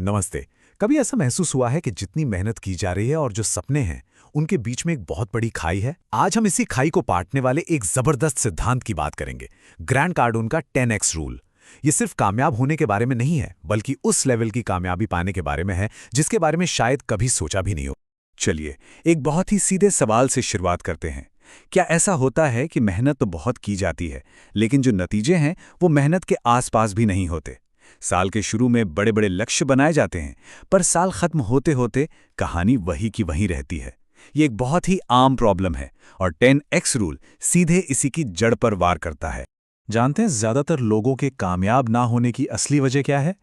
नमस्ते। कभी ऐसा महसूस हुआ है कि जितनी मेहनत की जा रही है और जो सपने हैं, उनके बीच में एक बहुत बड़ी खाई है? आज हम इसी खाई को पाटने वाले एक जबरदस्त सिद्धांत की बात करेंगे, ग्रैंड कार्डोन का 10x रूल। ये सिर्फ कामयाब होने के बारे में नहीं है, बल्कि उस लेवल की कामयाबी पाने के बारे में है जिसके बारे में शायद कभी सोचा भी नहीं हो। चलिए, एक बहुत ही सीधे सवाल से शुरुआत करते हैं। क्या ऐसा होता है कि मेहनत तो बहुत की जाती है, लेकिन जो नतीजे हैं वो मेहनत के आसपास भी नहीं होते? साल के शुरू में बड़े बड़े लक्ष्य बनाए जाते हैं, पर साल खत्म होते होते कहानी वही की वहीं रहती है। ये एक बहुत ही आम प्रॉब्लम है और 10x रूल सीधे इसी की जड़ पर वार करता है। जानते हैं ज्यादातर लोगों के कामयाब ना होने की असली वजह क्या है?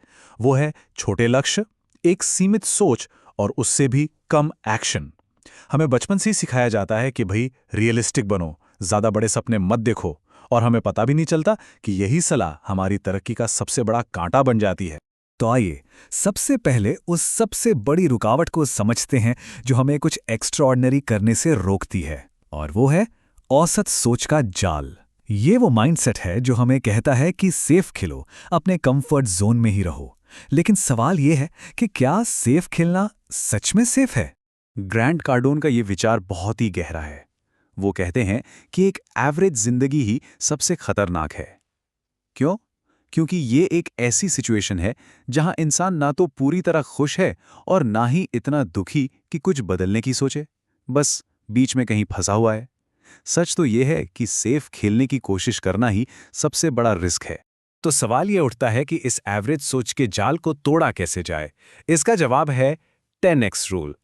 वो है छोटे लक्ष्य, एक सीमित सोच और उससे भी कम एक्शन। हमें बचपन से ही सिखाया जाता है कि भाई रियलिस्टिक बनो, ज्यादा बड़े सपने मत देखो, और हमें पता भी नहीं चलता कि यही सलाह हमारी तरक्की का सबसे बड़ा कांटा बन जाती है। तो आइए सबसे पहले उस सबसे बड़ी रुकावट को समझते हैं जो हमें कुछ एक्स्ट्राऑर्डिनरी करने से रोकती है, और वो है औसत सोच का जाल। ये वो माइंडसेट है जो हमें कहता है कि सेफ खेलो, अपने कंफर्ट जोन में ही रहो। लेकिन सवाल ये है कि क्या सेफ खेलना सच में सेफ है? ग्रैंड कार्डोन का ये विचार बहुत ही गहरा है। वो कहते हैं कि एक एवरेज जिंदगी ही सबसे खतरनाक है। क्यों? क्योंकि ये एक ऐसी सिचुएशन है जहां इंसान ना तो पूरी तरह खुश है और ना ही इतना दुखी कि कुछ बदलने की सोचे, बस बीच में कहीं फंसा हुआ है। सच तो ये है कि सेफ खेलने की कोशिश करना ही सबसे बड़ा रिस्क है। तो सवाल ये उठता है कि इस एवरेज सोच के जाल को तोड़ा कैसे जाए? इसका जवाब है 10x रूल।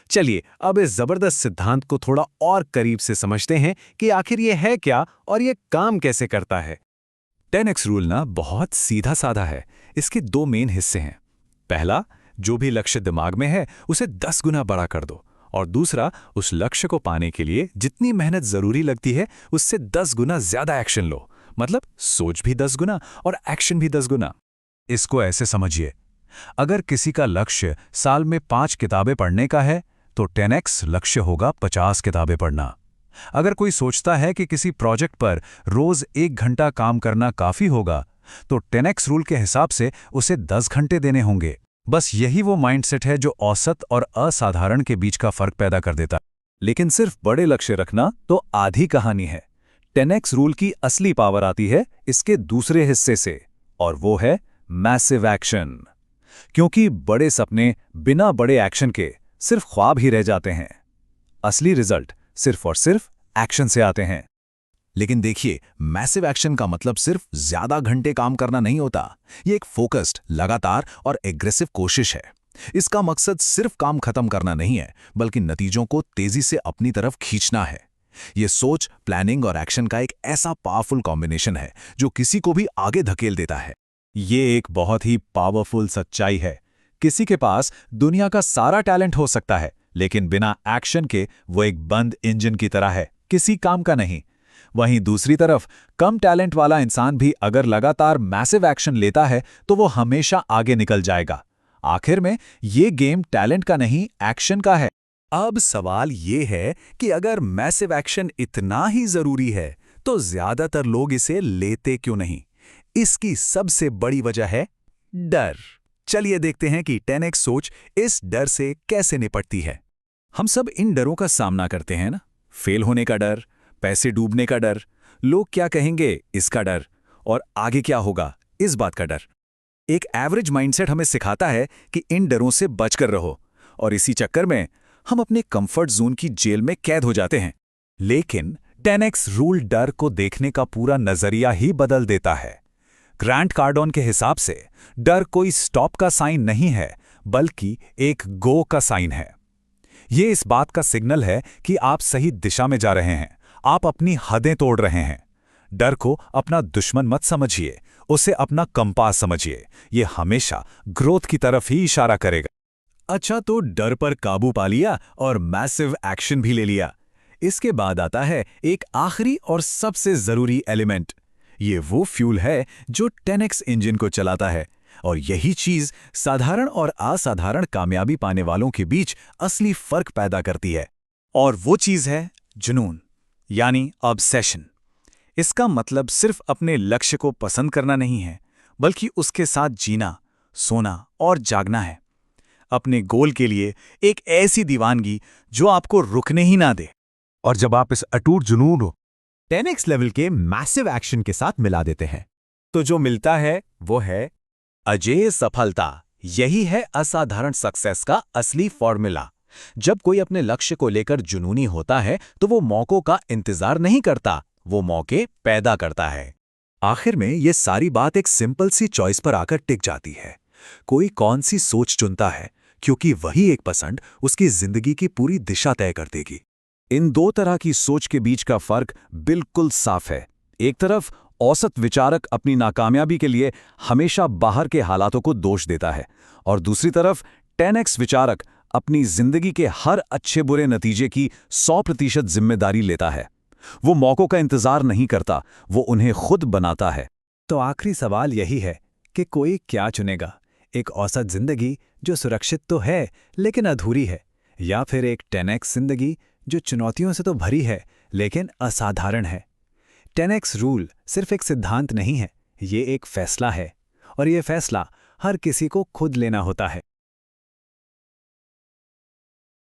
चलिए अब इस जबरदस्त सिद्धांत को थोड़ा और करीब से समझते हैं कि आखिर ये है क्या और ये काम कैसे करता है। 10x रूल ना बहुत सीधा साधा है। इसके दो मेन हिस्से हैं। पहला, जो भी लक्ष्य दिमाग में है उसे 10 गुना बड़ा कर दो, और दूसरा, उस लक्ष्य को पाने के लिए जितनी मेहनत जरूरी लगती है उससे 10 गुना ज्यादा एक्शन लो। मतलब सोच भी 10 गुना और एक्शन भी 10 गुना। इसको ऐसे समझिए, अगर किसी का लक्ष्य साल में 5 किताबें पढ़ने का है तो 10x लक्ष्य होगा 50 किताबें पढ़ना। अगर कोई सोचता है कि किसी प्रोजेक्ट पर रोज 1 घंटा काम करना काफी होगा तो 10x रूल के हिसाब से उसे 10 घंटे देने होंगे। बस यही वो माइंडसेट है जो औसत और असाधारण के बीच का फर्क पैदा कर देता है। लेकिन सिर्फ बड़े लक्ष्य रखना तो आधी कहानी है। 10x रूल की असली पावर आती है इसके दूसरे हिस्से से, और वो है मैसिव एक्शन। क्योंकि बड़े सपने बिना बड़े एक्शन के सिर्फ ख्वाब ही रह जाते हैं। असली रिजल्ट सिर्फ और सिर्फ एक्शन से आते हैं। लेकिन देखिए, मैसिव एक्शन का मतलब सिर्फ ज्यादा घंटे काम करना नहीं होता। ये एक फोकस्ड, लगातार और एग्रेसिव कोशिश है। इसका मकसद सिर्फ काम खत्म करना नहीं है, बल्कि नतीजों को तेजी से अपनी तरफ खींचना है। ये सोच, प्लानिंग और एक्शन का एक ऐसा पावरफुल कॉम्बिनेशन है जो किसी को भी आगे धकेल देता है। ये एक बहुत ही पावरफुल सच्चाई है। किसी के पास दुनिया का सारा टैलेंट हो सकता है, लेकिन बिना एक्शन के वो एक बंद इंजन की तरह है, किसी काम का नहीं। वहीं दूसरी तरफ कम टैलेंट वाला इंसान भी अगर लगातार मैसिव एक्शन लेता है तो वो हमेशा आगे निकल जाएगा। आखिर में ये गेम टैलेंट का नहीं, एक्शन का है। अब सवाल ये है कि अगर मैसिव एक्शन इतना ही जरूरी है तो ज्यादातर लोग इसे लेते क्यों नहीं? इसकी सबसे बड़ी वजह है डर। चलिए देखते हैं कि 10x सोच इस डर से कैसे निपटती है। हम सब इन डरों का सामना करते हैं ना। फेल होने का डर, पैसे डूबने का डर, लोग क्या कहेंगे इसका डर, और आगे क्या होगा इस बात का डर। एक एवरेज माइंडसेट हमें सिखाता है कि इन डरों से बचकर रहो, और इसी चक्कर में हम अपने कंफर्ट जोन की जेल में कैद हो जाते हैं। लेकिन 10x रूल डर को देखने का पूरा नजरिया ही बदल देता है। ग्रैंड कार्डोन के हिसाब से डर कोई स्टॉप का साइन नहीं है, बल्कि एक गो का साइन है। ये इस बात का सिग्नल है कि आप सही दिशा में जा रहे हैं, आप अपनी हदें तोड़ रहे हैं। डर को अपना दुश्मन मत समझिए, उसे अपना कंपास समझिए। ये हमेशा ग्रोथ की तरफ ही इशारा करेगा। अच्छा, तो डर पर काबू पा लिया और मैसिव एक्शन भी ले लिया। इसके बाद आता है एक आखिरी और सबसे जरूरी एलिमेंट। ये वो फ्यूल है जो 10x इंजन को चलाता है, और यही चीज साधारण और असाधारण कामयाबी पाने वालों के बीच असली फर्क पैदा करती है। और वो चीज है जुनून, यानी ऑब्सेशन। इसका मतलब सिर्फ अपने लक्ष्य को पसंद करना नहीं है, बल्कि उसके साथ जीना, सोना और जागना है। अपने गोल के लिए एक ऐसी दीवानगी जो आपको रुकने ही ना दे। और जब आप इस अटूट जुनून को 10x लेवल के मैसिव एक्शन के साथ मिला देते हैं तो जो मिलता है वो है अजेय सफलता। यही है असाधारण सक्सेस का असली फॉर्मूला। जब कोई अपने लक्ष्य को लेकर जुनूनी होता है तो वो मौकों का इंतजार नहीं करता, वो मौके पैदा करता है। आखिर में ये सारी बात एक सिंपल सी चॉइस पर आकर टिक जाती है। कोई कौन सी सोच चुनता है, क्योंकि वही एक पसंद उसकी जिंदगी की पूरी दिशा तय कर देगी। इन दो तरह की सोच के बीच का फर्क बिल्कुल साफ है। एक तरफ औसत विचारक अपनी नाकामयाबी के लिए हमेशा बाहर के हालातों को दोष देता है, और दूसरी तरफ 10x विचारक अपनी जिंदगी के हर अच्छे बुरे नतीजे की 100% जिम्मेदारी लेता है। वो मौकों का इंतजार नहीं करता, वो उन्हें खुद बनाता है। तो आखिरी सवाल यही है कि कोई क्या चुनेगा, एक औसत जिंदगी जो सुरक्षित तो है लेकिन अधूरी है, या फिर एक 10x जिंदगी जो चुनौतियों से तो भरी है लेकिन असाधारण है। 10x रूल सिर्फ एक सिद्धांत नहीं है, ये एक फैसला है, और ये फैसला हर किसी को खुद लेना होता है।